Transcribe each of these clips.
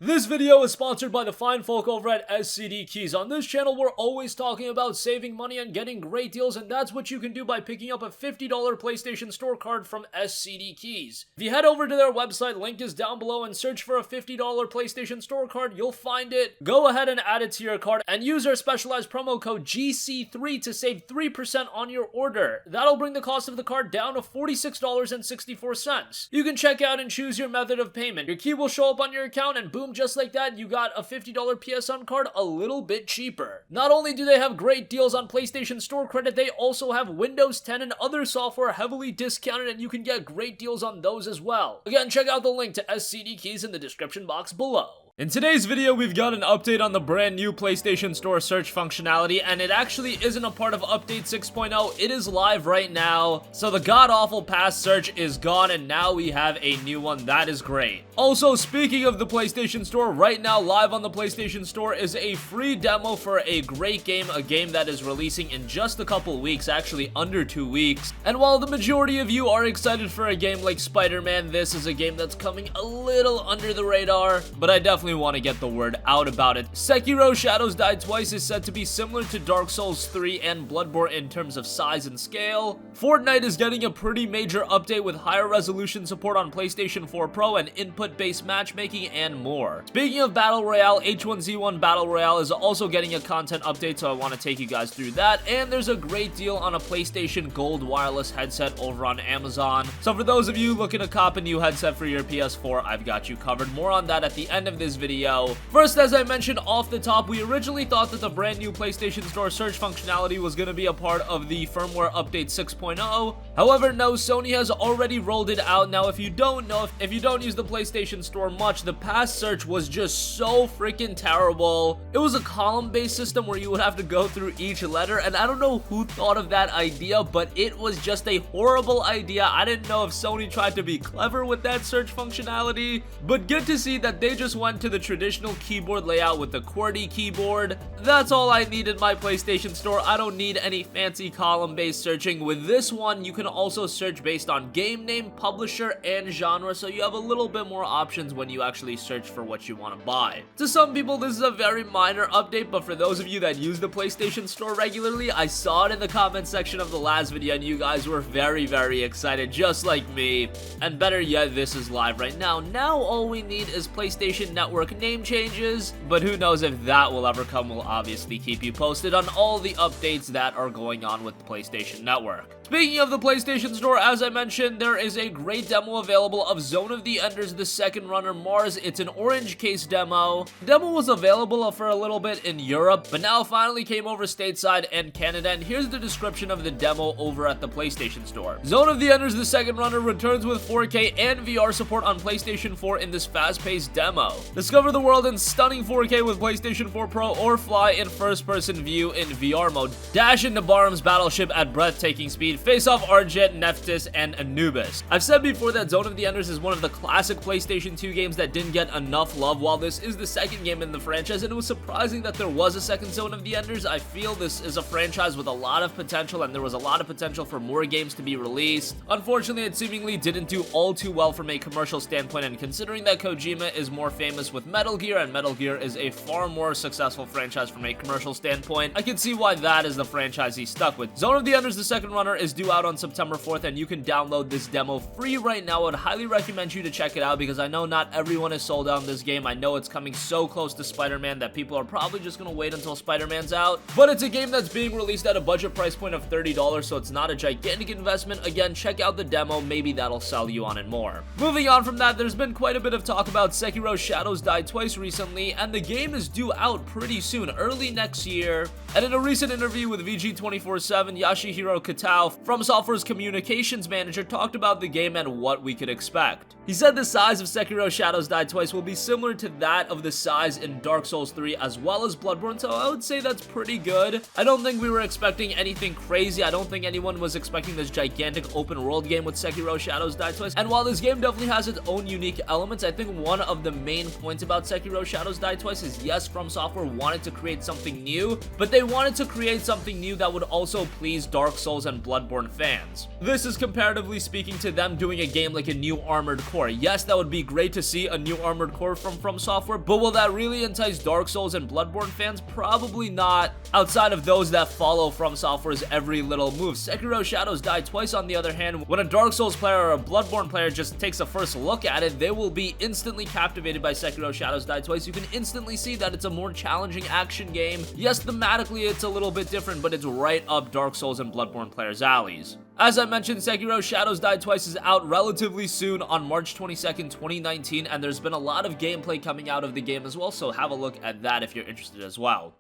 This video is sponsored by the fine folk over at SCD Keys. On this channel, we're always talking about saving money and getting great deals, and that's what you can do by picking up a $50 PlayStation Store card from SCD Keys. If you head over to their website, link is down below, and search for a $50 PlayStation Store card, you'll find it. Go ahead and add it to your card, and use our specialized promo code GC3 to save 3% on your order. That'll bring the cost of the card down to $46.64. You can check out and choose your method of payment. Your key will show up on your account, and boom, just like that, you got a $50 PSN card a little bit cheaper. Not only do they have great deals on PlayStation Store credit, they also have Windows 10 and other software heavily discounted, and you can get great deals on those as well. Again, check out the link to SCD Keys in the description box below. In today's video, we've got an update on the brand new PlayStation Store search functionality, and it actually isn't a part of Update 6.0, it is live right now. So the god-awful past search is gone, and now we have a new one. That is great. Also, speaking of the PlayStation Store, right now live on the PlayStation Store is a free demo for a great game, a game that is releasing in just a couple weeks, actually under 2 weeks. And while the majority of you are excited for a game like Spider-Man, this is a game that's coming a little under the radar, but I definitely want to get the word out about it. Sekiro Shadows Die Twice is said to be similar to Dark Souls 3 and Bloodborne in terms of size and scale. Fortnite is getting a pretty major update with higher resolution support on PlayStation 4 Pro and input-based matchmaking and more. Speaking of Battle Royale, H1Z1 Battle Royale is also getting a content update, so I want to take you guys through that. And there's a great deal on a PlayStation Gold wireless headset over on Amazon. So for those of you looking to cop a new headset for your PS4, I've got you covered. More on that at the end of this video. First, as I mentioned off the top, we originally thought that the brand new PlayStation Store search functionality was going to be a part of the firmware update 6.0. However, no, Sony has already rolled it out. Now, if you don't know, if you don't use the PlayStation Store much, the past search was just so freaking terrible. It was a column-based system where you would have to go through each letter, and I don't know who thought of that idea, but it was just a horrible idea. I didn't know if Sony tried to be clever with that search functionality, but good to see that they just went to the traditional keyboard layout with the QWERTY keyboard. That's all I need in my PlayStation Store. I don't need any fancy column-based searching. With this one, you can also search based on game name, publisher, and genre, so you have a little bit more options when you actually search for what you want to buy. To some people, this is a very minor update, but for those of you that use the PlayStation Store regularly, I saw it in the comment section of the last video, and you guys were very excited, just like me. And better yet, this is live right now. Now all we need is PlayStation Network name changes, but who knows if that will ever come. We'll obviously keep you posted on all the updates that are going on with the PlayStation Network. Speaking of the PlayStation Store, as I mentioned, there is a great demo available of Zone of the Enders, the Second Runner Mars. It's an orange case demo. The demo was available for a little bit in Europe, but now finally came over stateside and Canada, and here's the description of the demo over at the PlayStation Store. Zone of the Enders, the Second Runner returns with 4K and VR support on PlayStation 4 in this fast-paced demo. Discover the world in stunning 4K with PlayStation 4 Pro, or fly in first-person view in VR mode. Dash into Barham's battleship at breathtaking speed. Face off Arjet, Nephthys, and Anubis. I've said before that Zone of the Enders is one of the classic PlayStation 2 games that didn't get enough love, while this is the second game in the franchise, and it was surprising that there was a second Zone of the Enders. I feel this is a franchise with a lot of potential, and there was a lot of potential for more games to be released. Unfortunately, it seemingly didn't do all too well from a commercial standpoint, and considering that Kojima is more famous with Metal Gear, and Metal Gear is a far more successful franchise from a commercial standpoint, I can see why that is the franchise he's stuck with. Zone of the Enders, the Second Runner is due out on September 4th, and you can download this demo free right now. I would highly recommend you to check it out because I know not everyone is sold out on this game. I know it's coming so close to Spider-Man that people are probably just going to wait until Spider-Man's out, but it's a game that's being released at a budget price point of $30, so it's not a gigantic investment. Again, check out the demo, maybe that'll sell you on it more. Moving on from that, there's been quite a bit of talk about Sekiro Shadows Die Twice recently, and the game is due out pretty soon, early next year. And in a recent interview with VG247, Yasuhiro Kitao, From Software's communications manager, talked about the game and what we could expect. He said the size of Sekiro Shadows Die Twice will be similar to that of the size in Dark Souls 3 as well as Bloodborne, so I would say that's pretty good. I don't think we were expecting anything crazy. I don't think anyone was expecting this gigantic open world game with Sekiro Shadows Die Twice, and while this game definitely has its own unique elements, I think one of the main points about Sekiro Shadows Die Twice is, yes, From Software wanted to create something new, but they wanted to create something new that would also please Dark Souls and Bloodborne fans. This is comparatively speaking to them doing a game like a new Armored Core. Yes, that would be great to see a new Armored Core from Software, but will that really entice Dark Souls and Bloodborne fans? Probably not, outside of those that follow From Software's every little move. Sekiro Shadows Die Twice, on the other hand, when a Dark Souls player or a Bloodborne player just takes a first look at it, they will be instantly captivated by Sekiro Shadows Die Twice. You can instantly see that it's a more challenging action game. Yes, thematically it's a little bit different, but it's right up Dark Souls and Bloodborne players' alleys. As I mentioned, Sekiro Shadows Die Twice is out relatively soon on March 22nd, 2019, and there's been a lot of gameplay coming out of the game as well, so have a look at that if you're interested as well.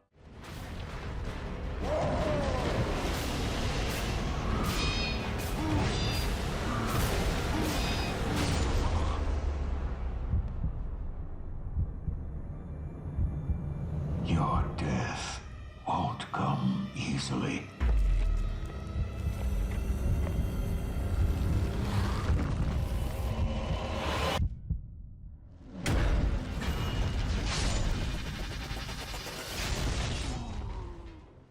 Your death won't come easily.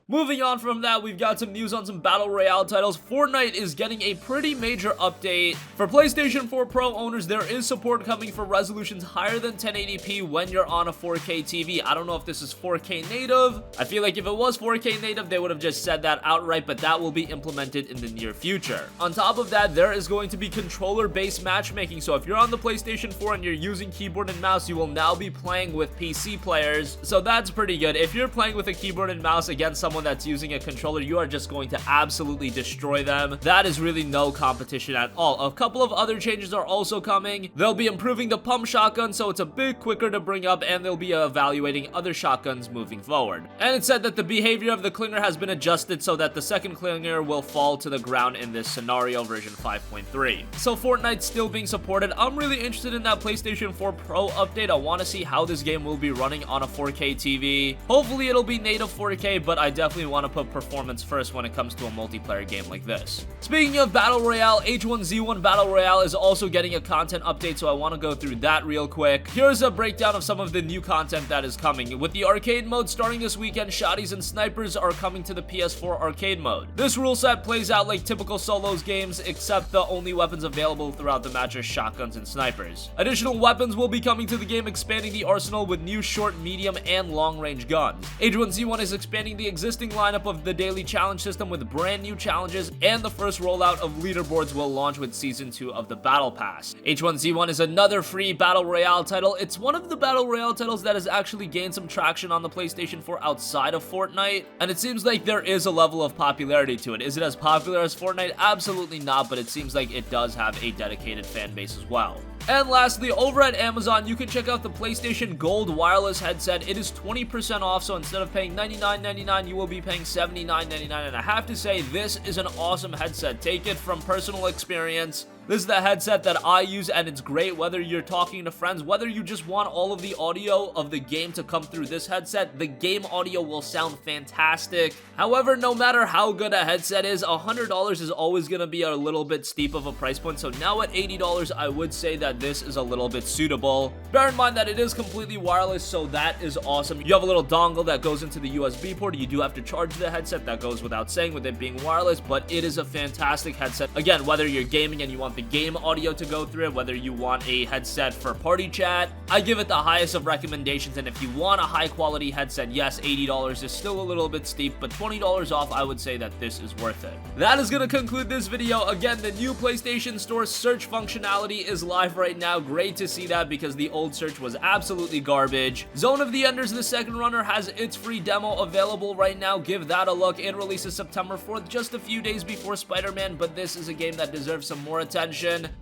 Moving on from that, we've got some news on some Battle Royale titles. Fortnite is getting a pretty major update. For PlayStation 4 Pro owners, there is support coming for resolutions higher than 1080p when you're on a 4K TV. I don't know if this is 4K native. I feel like if it was 4K native, they would have just said that outright, but that will be implemented in the near future. On top of that, there is going to be controller-based matchmaking, so if you're on the PlayStation 4 and you're using keyboard and mouse, you will now be playing with PC players, so that's pretty good. If you're playing with a keyboard and mouse against someone that's using a controller, you are just going to absolutely destroy them. That is really no competition at all. A couple of other changes are also coming. They'll be improving the pump shotgun so it's a bit quicker to bring up, and they'll be evaluating other shotguns moving forward. And it said that the behavior of the clinger has been adjusted so that the second clinger will fall to the ground in this scenario, version 5.3. So Fortnite's still being supported. I'm really interested in that PlayStation 4 Pro update. I want to see how this game will be running on a 4K TV. Hopefully it'll be native 4K, but I definitely want to put performance first when it comes to a multiplayer game like this. Speaking of Battle Royale, H1Z1 Battle Royale is also getting a content update, so I want to go through that real quick. Here's a breakdown of some of the new content that is coming. With the arcade mode starting this weekend, shotties and snipers are coming to the PS4 arcade mode. This rule set plays out like typical solos games, except the only weapons available throughout the match are shotguns and snipers. Additional weapons will be coming to the game, expanding the arsenal with new short, medium, and long-range guns. H1Z1 is expanding the existing lineup of the daily challenge system with brand new challenges, and the first rollout of leaderboards will launch with season 2 of the Battle Pass. H1Z1 is another free Battle Royale title. It's one of the Battle Royale titles that has actually gained some traction on the PlayStation 4 outside of Fortnite, and it seems like there is a level of popularity to it. Is it as popular as Fortnite? Absolutely not, but it seems like it does have a dedicated fan base as well. And lastly, over at Amazon, you can check out the PlayStation Gold wireless headset. It is 20% off, so instead of paying $99.99, you will be paying $79.99, and I have to say, this is an awesome headset. Take it from personal experience. This is the headset that I use, and it's great whether you're talking to friends, whether you just want all of the audio of the game to come through this headset. The game audio will sound fantastic. However, no matter how good a headset is, $100 is always going to be a little bit steep of a price point, so now at $80, I would say that this is a little bit suitable. Bear in mind that it is completely wireless, so that is awesome. You have a little dongle that goes into the USB port. You do have to charge the headset, that goes without saying with it being wireless, but it is a fantastic headset. Again, whether you're gaming and you want the game audio to go through it, whether you want a headset for party chat, I give it the highest of recommendations. And if you want a high quality headset, yes, $80 is still a little bit steep, but $20 off, I would say that this is worth it. That is going to conclude this video. Again, the new PlayStation Store search functionality is live right now. Great to see that, because the old search was absolutely garbage. Zone of the Enders, the second runner, has its free demo available right now. Give that a look. It releases September 4th, just a few days before Spider-Man, but this is a game that deserves some more attention.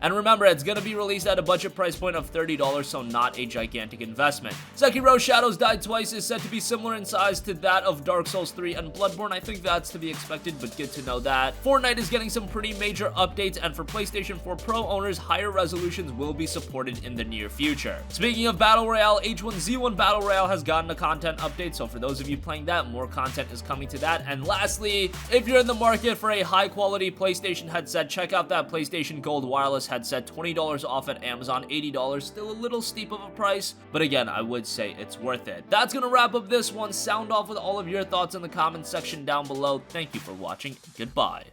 And remember, it's going to be released at a budget price point of $30, so not a gigantic investment. Sekiro Shadows Die Twice is said to be similar in size to that of Dark Souls 3 and Bloodborne. I think that's to be expected, but good to know that. Fortnite is getting some pretty major updates, and for PlayStation 4 Pro owners, higher resolutions will be supported in the near future. Speaking of Battle Royale, H1Z1 Battle Royale has gotten a content update, so for those of you playing that, more content is coming to that. And lastly, if you're in the market for a high quality PlayStation headset, check out that PlayStation Gold gold wireless headset, $20 off at Amazon, $80, still a little steep of a price, but again, I would say it's worth it. That's gonna wrap up this one. Sound off with all of your thoughts in the comment section down below. Thank you for watching. Goodbye.